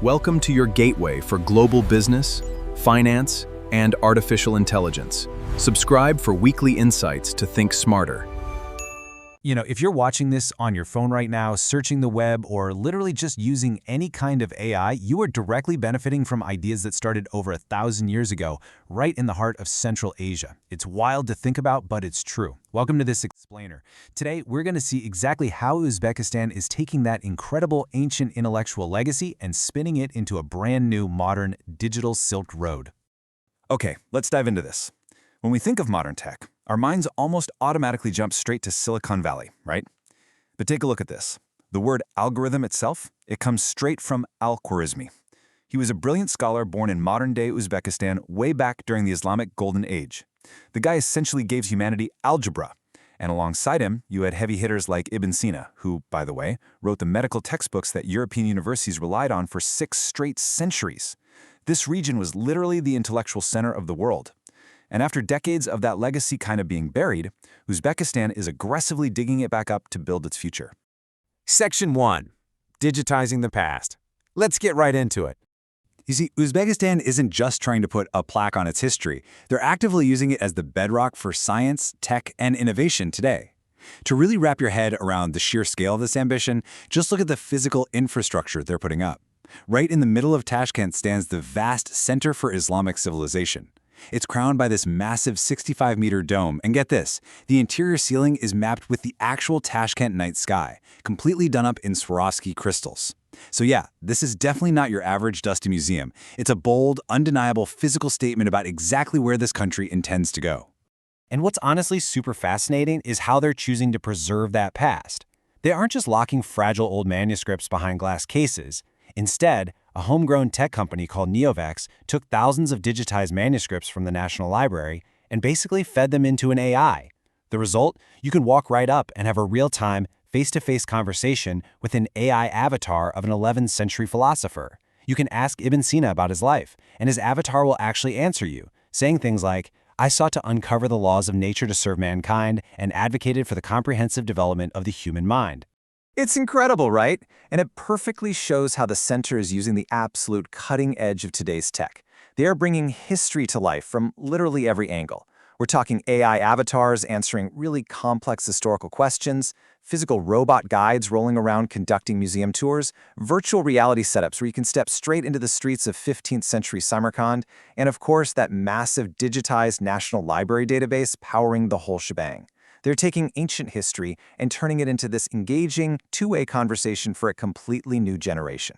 Welcome to your gateway for global business, finance, and artificial intelligence. Subscribe for weekly insights to think smarter. If you're watching this on your phone right now, searching the web, or literally just using any kind of AI, you are directly benefiting from ideas that started over 1,000 years ago, right in the heart of Central Asia. It's wild to think about, but it's true. Welcome to this explainer. Today, we're going to see exactly how Uzbekistan is taking that incredible ancient intellectual legacy and spinning it into a brand new, modern, digital Silk Road. Okay, let's dive into this. When we think of modern tech, our minds almost automatically jump straight to Silicon Valley, right? But take a look at this. The word algorithm itself, it comes straight from Al-Khwarizmi. He was a brilliant scholar born in modern-day Uzbekistan way back during the Islamic Golden Age. The guy essentially gave humanity algebra. And alongside him, you had heavy hitters like Ibn Sina, who, by the way, wrote the medical textbooks that European universities relied on for 6 straight centuries. This region was literally the intellectual center of the world. And after decades of that legacy kind of being buried, Uzbekistan is aggressively digging it back up to build its future. Section 1. Digitizing the past. Let's get right into it. You see, Uzbekistan isn't just trying to put a plaque on its history. They're actively using it as the bedrock for science, tech, and innovation today. To really wrap your head around the sheer scale of this ambition, just look at the physical infrastructure they're putting up. Right in the middle of Tashkent stands the vast Center for Islamic Civilization. It's crowned by this massive 65-meter dome, and get this, the interior ceiling is mapped with the actual Tashkent night sky, completely done up in Swarovski crystals. So yeah, this is definitely not your average dusty museum. It's a bold, undeniable physical statement about exactly where this country intends to go. And what's honestly super fascinating is how they're choosing to preserve that past. They aren't just locking fragile old manuscripts behind glass cases. Instead, a homegrown tech company called Neovex took thousands of digitized manuscripts from the National Library and basically fed them into an AI. The result? You can walk right up and have a real-time, face-to-face conversation with an AI avatar of an 11th century philosopher. You can ask Ibn Sina about his life, and his avatar will actually answer you, saying things like, "I sought to uncover the laws of nature to serve mankind and advocated for the comprehensive development of the human mind." It's incredible, right? And it perfectly shows how the center is using the absolute cutting edge of today's tech. They are bringing history to life from literally every angle. We're talking AI avatars answering really complex historical questions, physical robot guides rolling around conducting museum tours, virtual reality setups where you can step straight into the streets of 15th century Samarkand, and of course that massive digitized National Library database powering the whole shebang. They're taking ancient history and turning it into this engaging, two-way conversation for a completely new generation.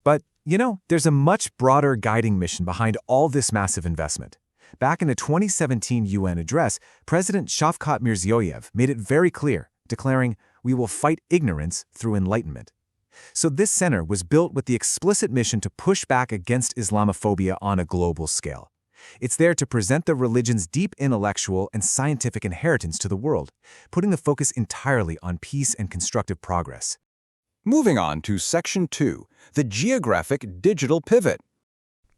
But, there's a much broader guiding mission behind all this massive investment. Back in a 2017 UN address, President Shavkat Mirziyoyev made it very clear, declaring, "We will fight ignorance through enlightenment." So this center was built with the explicit mission to push back against Islamophobia on a global scale. It's there to present the religion's deep intellectual and scientific inheritance to the world, putting the focus entirely on peace and constructive progress. Moving on to Section 2, the geographic digital pivot.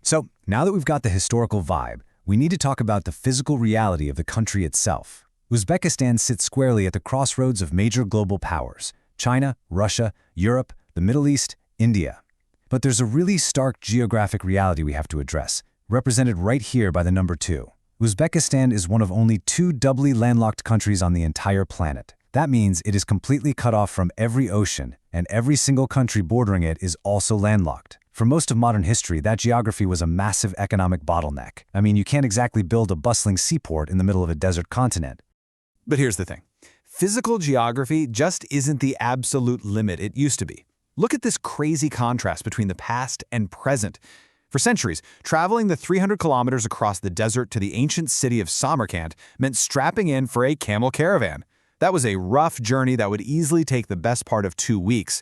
So, now that we've got the historical vibe, we need to talk about the physical reality of the country itself. Uzbekistan sits squarely at the crossroads of major global powers: China, Russia, Europe, the Middle East, India. But there's a really stark geographic reality we have to address, represented right here by the number 2. Uzbekistan is one of only 2 doubly landlocked countries on the entire planet. That means it is completely cut off from every ocean, and every single country bordering it is also landlocked. For most of modern history, that geography was a massive economic bottleneck. I mean, you can't exactly build a bustling seaport in the middle of a desert continent. But here's the thing. Physical geography just isn't the absolute limit it used to be. Look at this crazy contrast between the past and present. For centuries, traveling the 300 kilometers across the desert to the ancient city of Samarkand meant strapping in for a camel caravan. That was a rough journey that would easily take the best part of 2 weeks.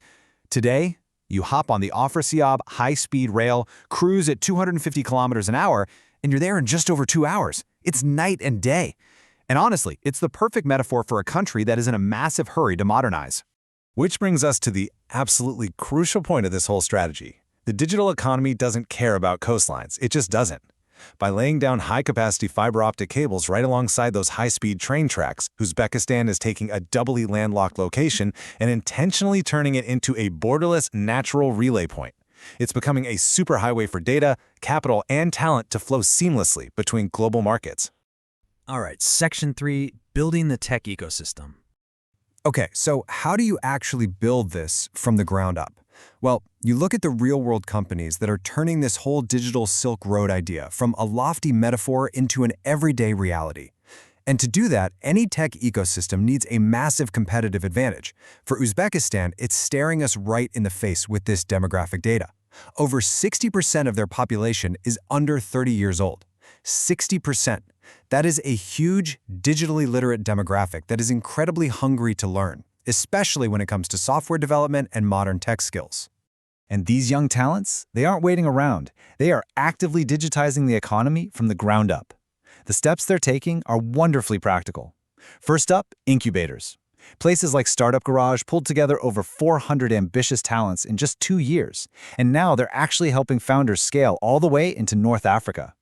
Today, you hop on the Afrasiab high-speed rail, cruise at 250 kilometers an hour, and you're there in just over 2 hours. It's night and day. And honestly, it's the perfect metaphor for a country that is in a massive hurry to modernize. Which brings us to the absolutely crucial point of this whole strategy. The digital economy doesn't care about coastlines. It just doesn't. By laying down high-capacity fiber-optic cables right alongside those high-speed train tracks, Uzbekistan is taking a doubly landlocked location and intentionally turning it into a borderless natural relay point. It's becoming a superhighway for data, capital, and talent to flow seamlessly between global markets. All right, Section 3, building the tech ecosystem. Okay, so how do you actually build this from the ground up? Well, you look at the real-world companies that are turning this whole digital Silk Road idea from a lofty metaphor into an everyday reality. And to do that, any tech ecosystem needs a massive competitive advantage. For Uzbekistan, it's staring us right in the face with this demographic data. Over 60% of their population is under 30 years old. 60%. That is a huge, digitally literate demographic that is incredibly hungry to learn, especially when it comes to software development and modern tech skills. And these young talents, they aren't waiting around. They are actively digitizing the economy from the ground up. The steps they're taking are wonderfully practical. First up, incubators. Places like Startup Garage pulled together over 400 ambitious talents in just 2 years, and now they're actually helping founders scale all the way into North Africa.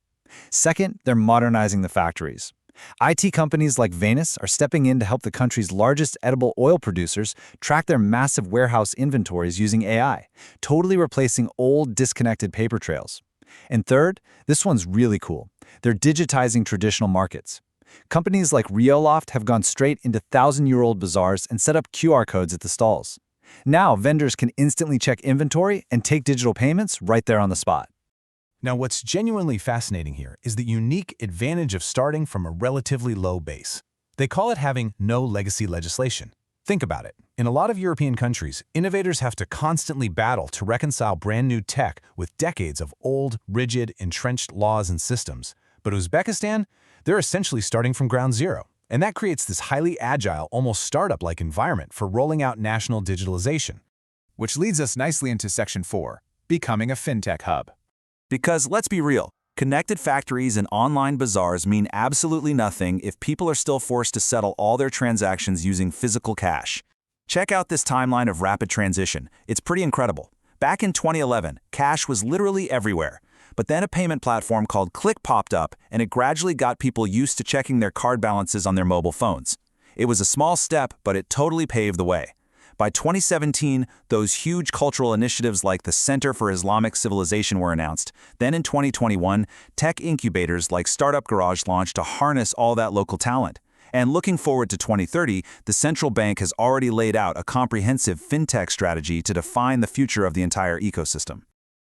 Second, they're modernizing the factories. IT companies like Venus are stepping in to help the country's largest edible oil producers track their massive warehouse inventories using AI, totally replacing old, disconnected paper trails. And third, this one's really cool. They're digitizing traditional markets. Companies like Rioloft have gone straight into 1,000-year-old bazaars and set up QR codes at the stalls. Now, vendors can instantly check inventory and take digital payments right there on the spot. Now, what's genuinely fascinating here is the unique advantage of starting from a relatively low base. They call it having no legacy legislation. Think about it. In a lot of European countries, innovators have to constantly battle to reconcile brand new tech with decades of old, rigid, entrenched laws and systems. But Uzbekistan, they're essentially starting from ground zero. And that creates this highly agile, almost startup-like environment for rolling out national digitalization. Which leads us nicely into Section 4, becoming a fintech hub. Because let's be real, connected factories and online bazaars mean absolutely nothing if people are still forced to settle all their transactions using physical cash. Check out this timeline of rapid transition. It's pretty incredible. Back in 2011, cash was literally everywhere. But then a payment platform called Click popped up, and it gradually got people used to checking their card balances on their mobile phones. It was a small step, but it totally paved the way. By 2017, those huge cultural initiatives like the Center for Islamic Civilization were announced. Then in 2021, tech incubators like Startup Garage launched to harness all that local talent. And looking forward to 2030, the central bank has already laid out a comprehensive fintech strategy to define the future of the entire ecosystem.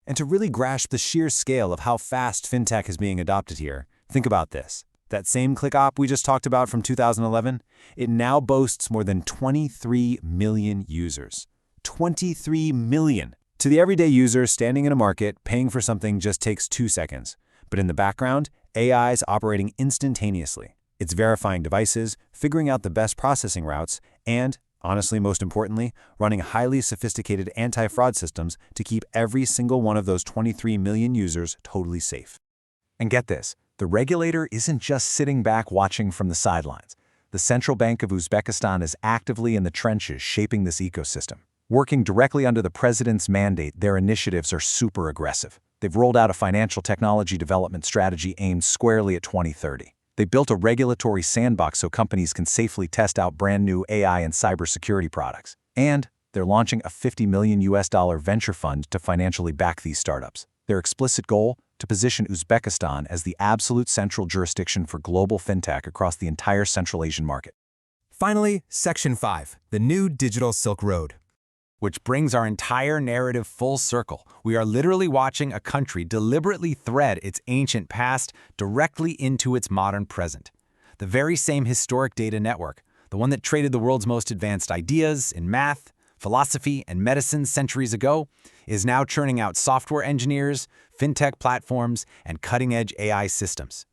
And to really grasp the sheer scale of how fast fintech is being adopted here, think about this. That same Click app we just talked about from 2011, it now boasts more than 23 million users. 23 million! To the everyday user standing in a market, paying for something just takes 2 seconds. But in the background, AI is operating instantaneously. It's verifying devices, figuring out the best processing routes, and, honestly, most importantly, running highly sophisticated anti-fraud systems to keep every single one of those 23 million users totally safe. And get this. The regulator isn't just sitting back watching from the sidelines. The Central Bank of Uzbekistan is actively in the trenches shaping this ecosystem. Working directly under the president's mandate, their initiatives are super aggressive. They've rolled out a financial technology development strategy aimed squarely at 2030. They built a regulatory sandbox so companies can safely test out brand new AI and cybersecurity products. And they're launching a $50 million venture fund to financially back these startups. Their explicit goal? To position Uzbekistan as the absolute central jurisdiction for global fintech across the entire Central Asian market. Finally, Section 5, the new digital Silk Road. Which brings our entire narrative full circle. We are literally watching a country deliberately thread its ancient past directly into its modern present. The very same historic data network, the one that traded the world's most advanced ideas in math, philosophy, and medicine centuries ago, is now churning out software engineers, fintech platforms, and cutting-edge AI systems.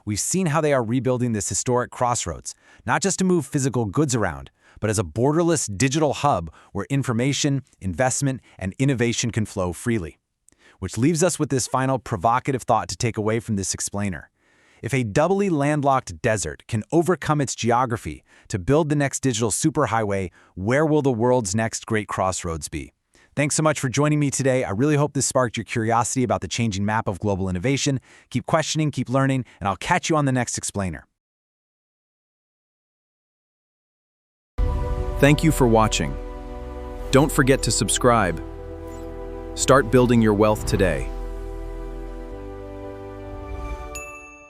We've seen how they are rebuilding this historic crossroads, not just to move physical goods around, but as a borderless digital hub where information, investment, and innovation can flow freely. Which leaves us with this final provocative thought to take away from this explainer. If a doubly landlocked desert can overcome its geography to build the next digital superhighway, where will the world's next great crossroads be? Thanks so much for joining me today. I really hope this sparked your curiosity about the changing map of global innovation. Keep questioning, keep learning, and I'll catch you on the next explainer. Thank you for watching. Don't forget to subscribe. Start building your wealth today.